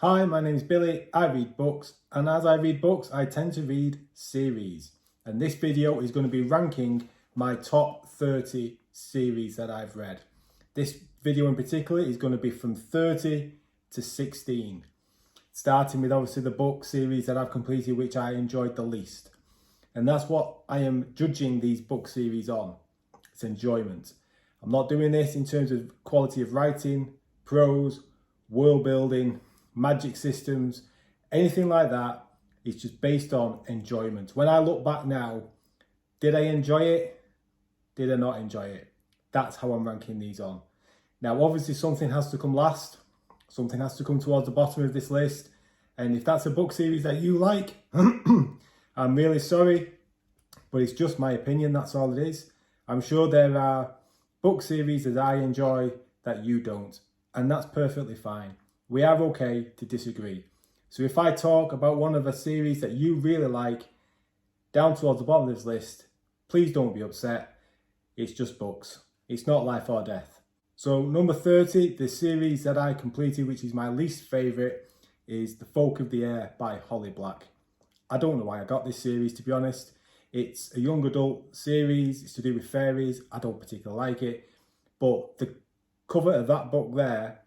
Hi, my name is Billy. I read books, and as I read books, I tend to read series. And this video is going to be ranking my top 30 series that I've read. This video in particular is going to be from 30 to 16, starting with obviously the book series that I've completed, which I enjoyed the least. And that's what I am judging these book series on. It's enjoyment. I'm not doing this in terms of quality of writing, prose, world building, magic systems, anything like that. It's just based on enjoyment. When I look back now, did I enjoy it? Did I not enjoy it? That's how I'm ranking these on. Now, obviously something has to come last. Something has to come towards the bottom of this list. And if that's a book series that you like, I'm really sorry, but it's just my opinion. That's all it is. I'm sure there are book series that I enjoy that you don't, and that's perfectly fine. We are okay to disagree. So if I talk about one of the series that you really like down towards the bottom of this list, please don't be upset. It's just books. It's not life or death. So number 30, the series that I completed, which is my least favourite, is The Folk of the Air by Holly Black. I don't know why I got this series, to be honest. It's a young adult series. It's to do with fairies. I don't particularly like it. But the cover of that book there,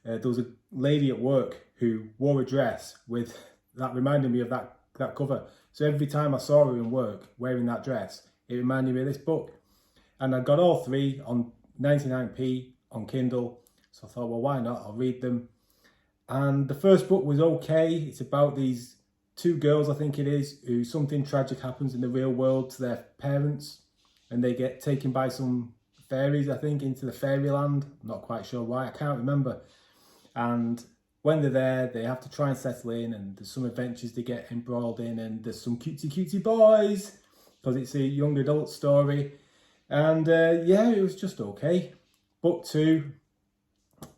there was a lady at work who wore a dress with that reminded me of that cover. So every time I saw her in work wearing that dress, it reminded me of this book. And I got all three on 99p on Kindle. So I thought, well, why not? I'll read them. And the first book was okay. It's about these two girls, I think it is, who something tragic happens in the real world to their parents, and they get taken by some fairies, I think, into the fairyland. I'm not quite sure why, I can't remember. And when they're there, they have to try and settle in, and there's some adventures they get embroiled in, and there's some cutesy boys, because it's a young adult story. And yeah, it was just okay. Book 2,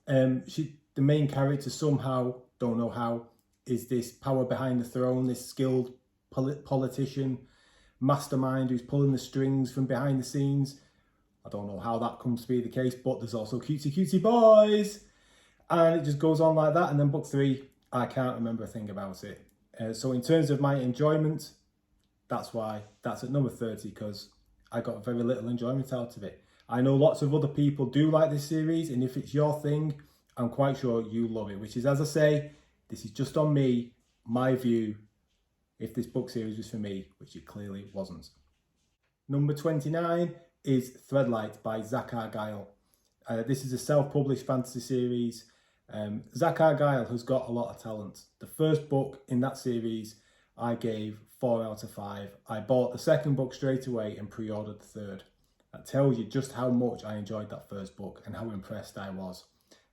the main character somehow, don't know how, is this power behind the throne, this skilled politician, mastermind who's pulling the strings from behind the scenes. I don't know how that comes to be the case, but there's also cutesy boys. And it just goes on like that. And then book 3, I can't remember a thing about it. So in terms of my enjoyment, that's why that's at number 30, because I got very little enjoyment out of it. I know lots of other people do like this series, and if it's your thing, I'm quite sure you love it, which is, as I say, this is just on me, my view, if this book series was for me, which it clearly wasn't. Number 29 is Threadlight by Zach Argyle. This is a self-published fantasy series. Zach Argyle has got a lot of talent. The first book in that series, I gave 4 out of 5. I bought the second book straight away and pre-ordered the third. That tells you just how much I enjoyed that first book and how impressed I was.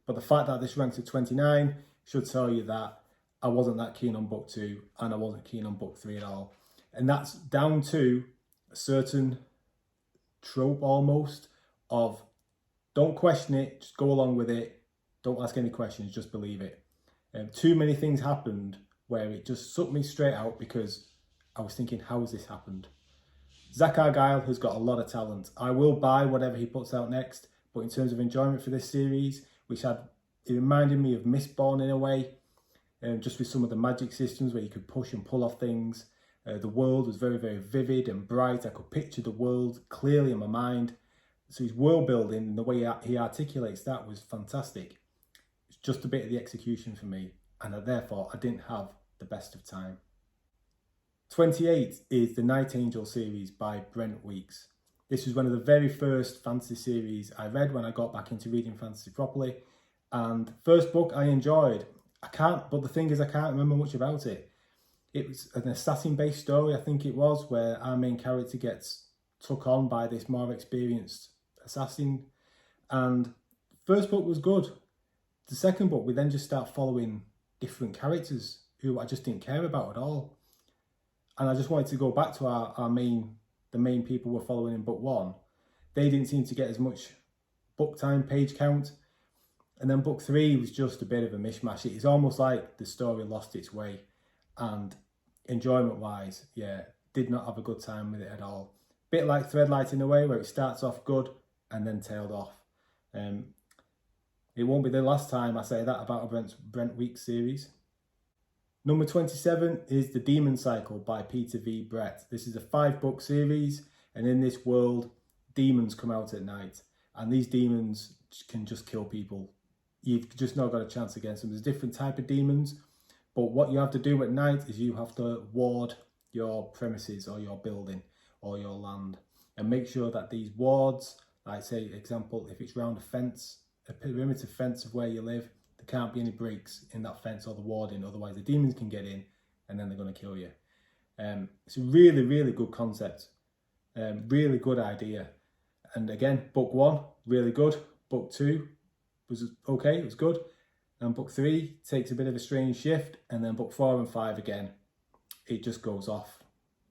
But the fact that this ranks at 29 should tell you that I wasn't that keen on book 2 and I wasn't keen on book 3 at all. And that's down to a certain trope almost of don't question it, just go along with it. Don't ask any questions, just believe it. Too many things happened where it just sucked me straight out because I was thinking, how has this happened? Zach Argyle has got a lot of talent. I will buy whatever he puts out next, but in terms of enjoyment for this series, it reminded me of Mistborn in a way, just with some of the magic systems where you could push and pull off things. The world was very, very vivid and bright. I could picture the world clearly in my mind. So his world building and the way he articulates that was fantastic. It's just a bit of the execution for me, and therefore I didn't have the best of time. 28 is the Night Angel series by Brent Weeks. This was one of the very first fantasy series I read when I got back into reading fantasy properly. And first book I enjoyed. But the thing is, I can't remember much about it. It was an assassin-based story, I think it was, where our main character gets took on by this more experienced assassin. And first book was good. The second book, we then just start following different characters who I just didn't care about at all. And I just wanted to go back to the main people we're following in book 1. They didn't seem to get as much book time, page count. And then book 3 was just a bit of a mishmash. It's almost like the story lost its way. And enjoyment-wise, yeah, did not have a good time with it at all. Bit like Threadlight in a way, where it starts off good and then tailed off. It won't be the last time I say that about a Brent Weeks series. Number 27 is The Demon Cycle by Peter V. Brett. This is a 5-book series, and in this world, demons come out at night, and these demons can just kill people. You've just not got a chance against them. There's different type of demons, but what you have to do at night is you have to ward your premises or your building or your land, and make sure that these wards, like say example, if it's round a fence, a perimeter fence of where you live, there can't be any breaks in that fence or the warding, otherwise the demons can get in and then they're going to kill you. It's a really, really good concept, really good idea. And again, book 1, really good. Book 2 was okay, it was good. And book 3 takes a bit of a strange shift, and then book 4 and 5 again, it just goes off.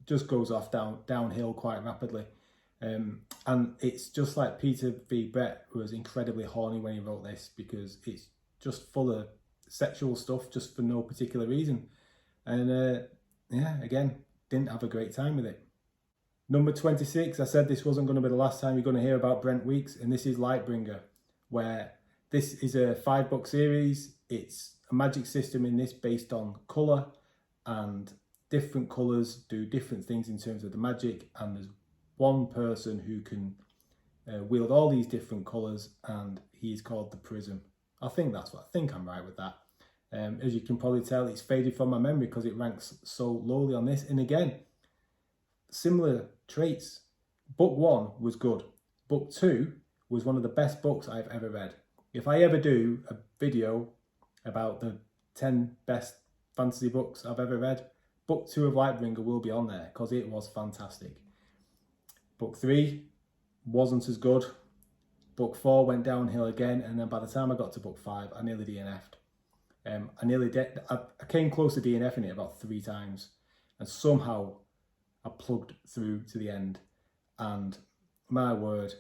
Downhill quite rapidly. And it's just like Peter V. Brett was incredibly horny when he wrote this, because it's just full of sexual stuff just for no particular reason. And yeah, again, didn't have a great time with it. Number 26, I said this wasn't going to be the last time you're going to hear about Brent Weeks, and this is Lightbringer, where this is a 5-book series. It's a magic system in this based on colour, and different colours do different things in terms of the magic, and there's one person who can wield all these different colours, and he's called the Prism. I think I'm right with that. As you can probably tell, it's faded from my memory because it ranks so lowly on this. And again, similar traits. Book 1 was good. Book 2 was one of the best books I've ever read. If I ever do a video about the 10 best fantasy books I've ever read, book 2 of Lightbringer will be on there because it was fantastic. Book 3 wasn't as good. Book 4 went downhill again, and then by the time I got to book 5, I nearly DNF'd. I came close to DNFing it about 3 times, and somehow I plugged through to the end. And my word,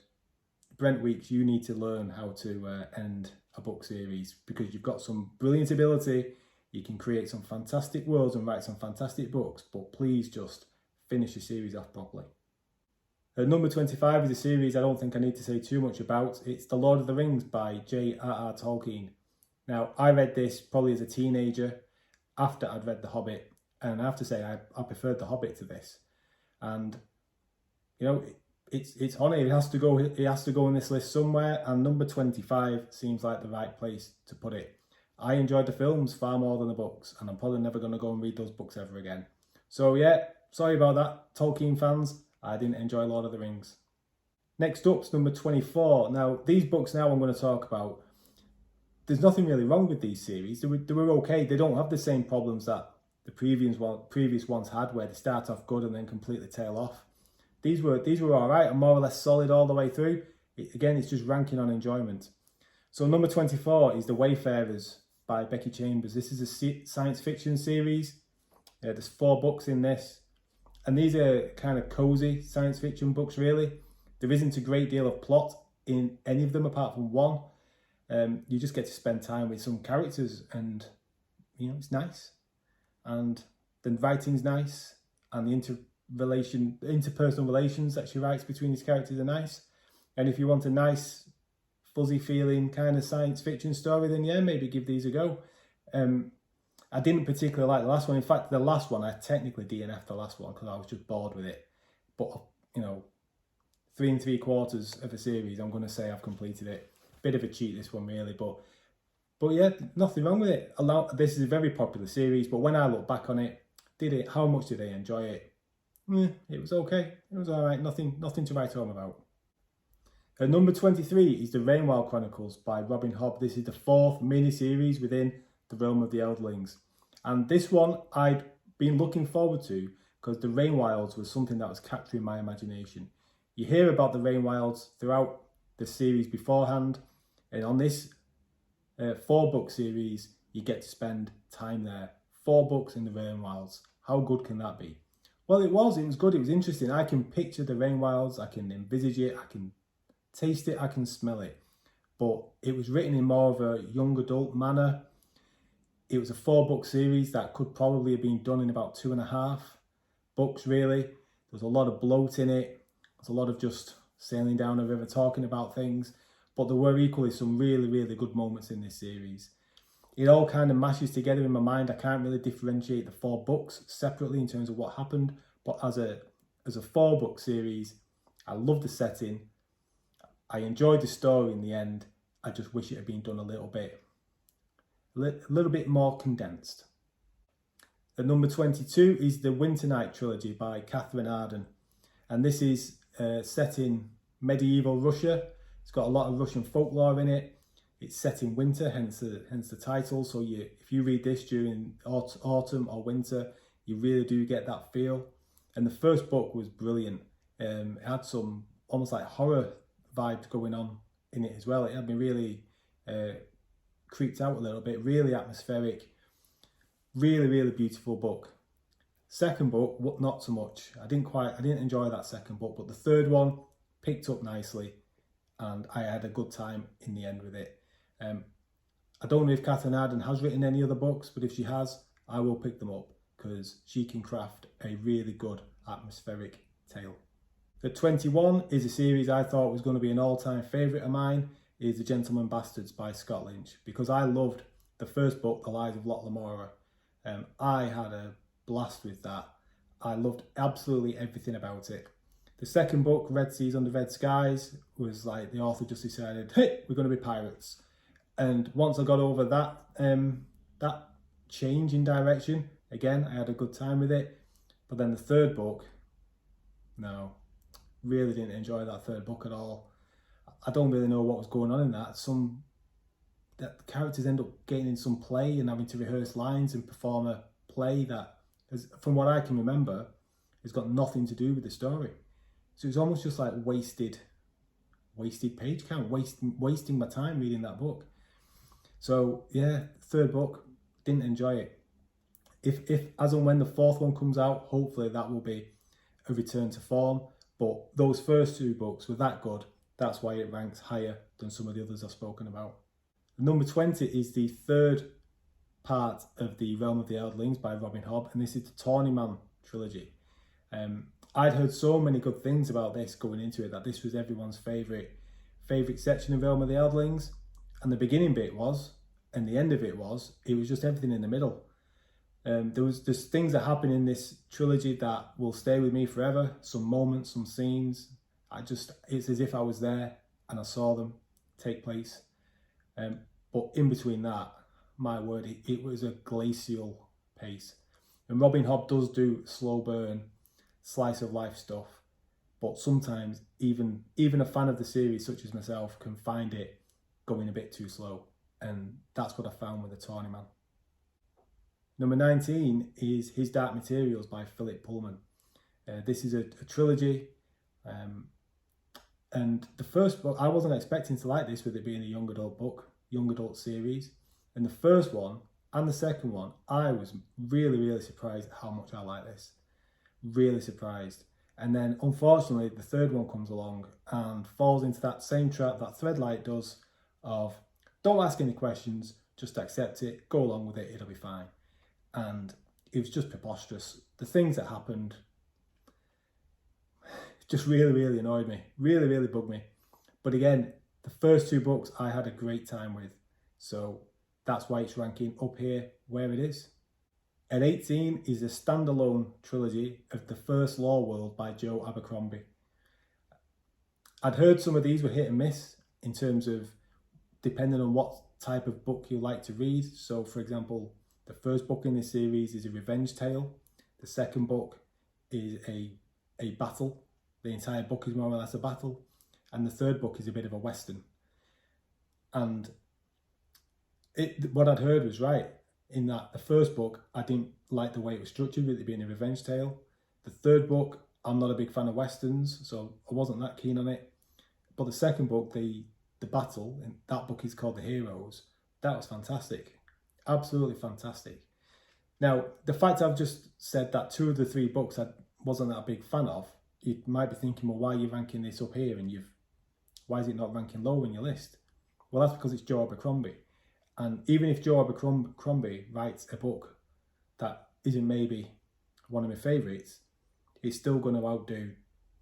Brent Weeks, you need to learn how to end a book series, because you've got some brilliant ability. You can create some fantastic worlds and write some fantastic books, but please just finish your series off properly. Number 25 is a series I don't think I need to say too much about. It's The Lord of the Rings by J.R.R. Tolkien. Now, I read this probably as a teenager after I'd read The Hobbit, and I have to say I preferred The Hobbit to this. And you know, it's on it. It has to go in this list somewhere, and number 25 seems like the right place to put it. I enjoyed the films far more than the books, and I'm probably never going to go and read those books ever again. So yeah, sorry about that, Tolkien fans. I didn't enjoy Lord of the Rings. Next up's number 24. Now, these books now I'm going to talk about, there's nothing really wrong with these series. They were okay. They don't have the same problems that the previous ones had, where they start off good and then completely tail off. These were all right and more or less solid all the way through. Again, it's just ranking on enjoyment. So number 24 is The Wayfarers by Becky Chambers. This is a science fiction series. There's 4 books in this. And these are kind of cozy science fiction books, really. There isn't a great deal of plot in any of them apart from one. You just get to spend time with some characters, and you know, it's nice. And the writing's nice, and the interpersonal relations that she writes between these characters are nice. And if you want a nice, fuzzy feeling kind of science fiction story, then yeah, maybe give these a go. I didn't particularly like the last one. In fact, the last one, I technically DNF'd the last one because I was just bored with it. But, you know, 3 3/4 of a series, I'm going to say I've completed it. Bit of a cheat, this one, really. But yeah, nothing wrong with it. This is a very popular series, but when I look back on it, how much did I enjoy it? It was okay. It was all right. Nothing to write home about. Number 23 is The Rainbow Chronicles by Robin Hobb. This is the 4th mini-series within the realm of the Eldlings. And this one I'd been looking forward to because the Rain Wilds was something that was capturing my imagination. You hear about the Rain Wilds throughout the series beforehand, and on this 4-book series, you get to spend time there. 4 books in the Rain Wilds. How good can that be? Well, it was good, it was interesting. I can picture the Rain Wilds, I can envisage it, I can taste it, I can smell it. But it was written in more of a young adult manner. It was a 4-book series that could probably have been done in about 2.5 books, really. There was a lot of bloat in it. There's a lot of just sailing down a river talking about things. But there were equally some really, really good moments in this series. it all kind of mashes together in my mind. I can't really differentiate the 4 books separately in terms of what happened, but as a 4-book series, I love the setting. I enjoyed the story in the end. I just wish it had been done a little bit more condensed. At number 22 is the Winter Night Trilogy by Catherine Arden. And this is set in medieval Russia. It's got a lot of Russian folklore in it. It's set in winter, hence the title. So if you read this during autumn or winter, you really do get that feel. And the first book was brilliant. It had some almost like horror vibes going on in it as well. It had me really creeped out a little bit. Really atmospheric. Really beautiful book. Second book, not so much. I didn't enjoy that second book, but the third one picked up nicely, and I had a good time in the end with it. I don't know if Catherine Arden has written any other books, but if she has, I will pick them up because she can craft a really good atmospheric tale. At 21 is a series I thought was going to be an all-time favourite of mine, is The Gentleman Bastards by Scott Lynch, because I loved the first book, The Lies of Lot Lamora. I had a blast with that. I loved absolutely everything about it. The second book, Red Seas Under Red Skies, was like the author just decided, hey, we're going to be pirates. And once I got over that that change in direction, again, I had a good time with it. But then the third book, no, really didn't enjoy that third book at all. I don't really know what was going on in that. That characters end up getting in some play and having to rehearse lines and perform a play that, from what I can remember, has got nothing to do with the story. So it's almost just like wasted page count, wasting my time reading that book. So yeah, third book, didn't enjoy it. If as and when the fourth one comes out, hopefully that will be a return to form. But those first 2 books were that good. That's why it ranks higher than some of the others I've spoken about. Number 20 is the third part of the Realm of the Eldlings by Robin Hobb, and this is the Tourneyman trilogy. I'd heard so many good things about this going into it, that this was everyone's favourite section of Realm of the Eldlings, and the beginning bit was, and the end of it was just everything in the middle. There's things that happen in this trilogy that will stay with me forever, some moments, some scenes. It's as if I was there and I saw them take place. But in between that, my word, it was a glacial pace. And Robin Hobb does do slow burn, slice of life stuff, but sometimes even a fan of the series such as myself can find it going a bit too slow, and that's what I found with the Tourneyman. Number 19 is His Dark Materials by Philip Pullman. This is a trilogy, and the first book, I wasn't expecting to like this with it being a young adult series. And the first one and the second one, I was really surprised at how much I like this. Really surprised. And then unfortunately the third one comes along and falls into that same trap that Threadlight does of don't ask any questions, just accept it, go along with it, it'll be fine. And it was just preposterous. The things that happened just really annoyed me, really bugged me. But again, the first 2 books I had a great time with, so that's why it's ranking up here where it is. At 18 is a standalone trilogy of The First Law World by Joe Abercrombie. I'd heard some of these were hit and miss in terms of depending on what type of book you like to read. So for example, the first book in this series is a revenge tale. The second book is a battle. The entire book is more or less a battle. And the third book is a bit of a western. And what I'd heard was right, in that the first book, I didn't like the way it was structured with it being a revenge tale. The third book, I'm not a big fan of westerns, so I wasn't that keen on it. But the second book, the battle, and that book is called The Heroes, that was fantastic. Absolutely fantastic. Now, the fact I've just said that 2 of the 3 books I wasn't that big fan of, you might be thinking, well, why are you ranking this up here and why is it not ranking lower in your list? Well, that's because it's Joe Abercrombie. And even if Joe Abercrombie writes a book that isn't maybe one of my favourites, it's still going to outdo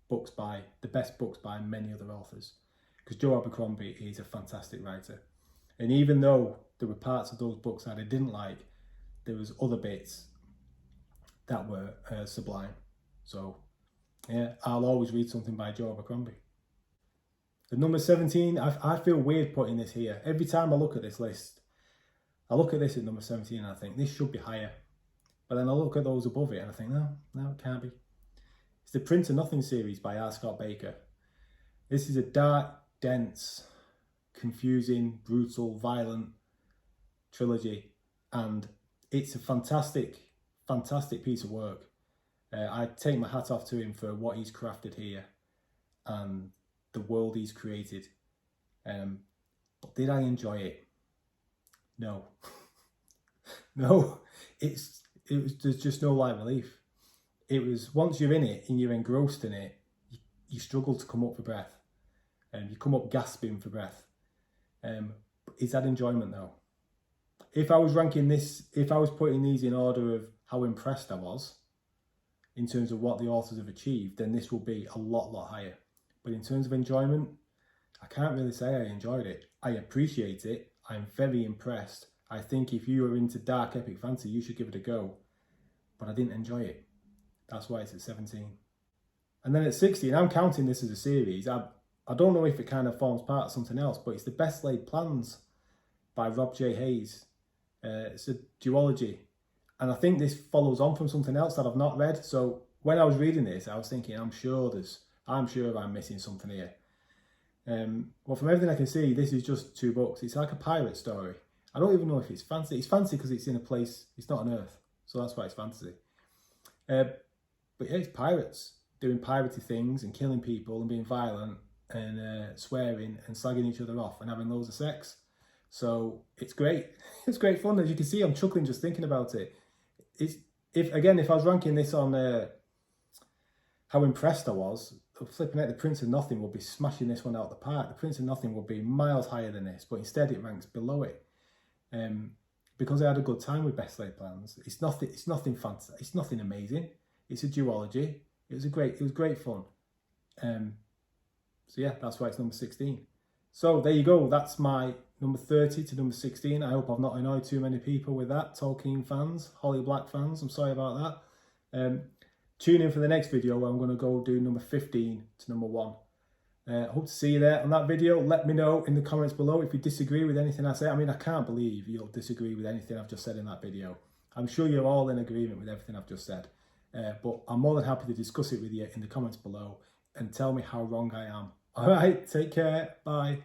the best books by many other authors. Because Joe Abercrombie is a fantastic writer. And even though there were parts of those books that I didn't like, there was other bits that were sublime. So yeah, I'll always read something by Joe Abercrombie. At number 17, I feel weird putting this here. Every time I look at this list, I look at this at number 17 and I think this should be higher. But then I look at those above it and I think, no, it can't be. It's the Prince of Nothing series by R. Scott Baker. This is a dark, dense, confusing, brutal, violent trilogy. And it's a fantastic, fantastic piece of work. I take my hat off to him for what he's crafted here and the world he's created. But did I enjoy it? No. No, there's just no light relief. It was, once you're in it and you're engrossed in it, you struggle to come up for breath. And you come up gasping for breath. Is that enjoyment though? If I was ranking this, if I was putting these in order of how impressed I was, in terms of what the authors have achieved, then this will be a lot higher. But in terms of enjoyment, I can't really say I enjoyed it. I appreciate it. I'm very impressed. I think if you are into dark epic fantasy, you should give it a go. But I didn't enjoy it. That's why it's at 17. And then at 16, I'm counting this as a series. I don't know if it kind of forms part of something else, but it's The Best Laid Plans by Rob J. Hayes. It's a duology. And I think this follows on from something else that I've not read. So when I was reading this, I was thinking, I'm sure I'm missing something here. Well, from everything I can see, this is just 2 books. It's like a pirate story. I don't even know if it's fantasy. It's fantasy because it's in a place, it's not on Earth. So that's why it's fantasy. But yeah, it's pirates doing piratey things and killing people and being violent and swearing and slagging each other off and having loads of sex. So it's great. It's great fun. As you can see, I'm chuckling just thinking about it. If I was ranking this on how impressed I was, flipping out, The Prince of Nothing would be smashing this one out of the park. The Prince of Nothing would be miles higher than this, but instead it ranks below it. Because I had a good time with Best Laid Plans. It's nothing fancy. It's nothing amazing. It's a duology. It was great fun. So yeah, that's why it's number 16. So there you go. That's my number 30 to number 16. I hope I've not annoyed too many people with that. Tolkien fans, Holly Black fans, I'm sorry about that. Tune in for the next video where I'm going to go do number 15 to number 1. Hope to see you there on that video. Let me know in the comments below if you disagree with anything I say. I mean, I can't believe you'll disagree with anything I've just said in that video. I'm sure you're all in agreement with everything I've just said. But I'm more than happy to discuss it with you in the comments below and tell me how wrong I am. All right, take care. Bye.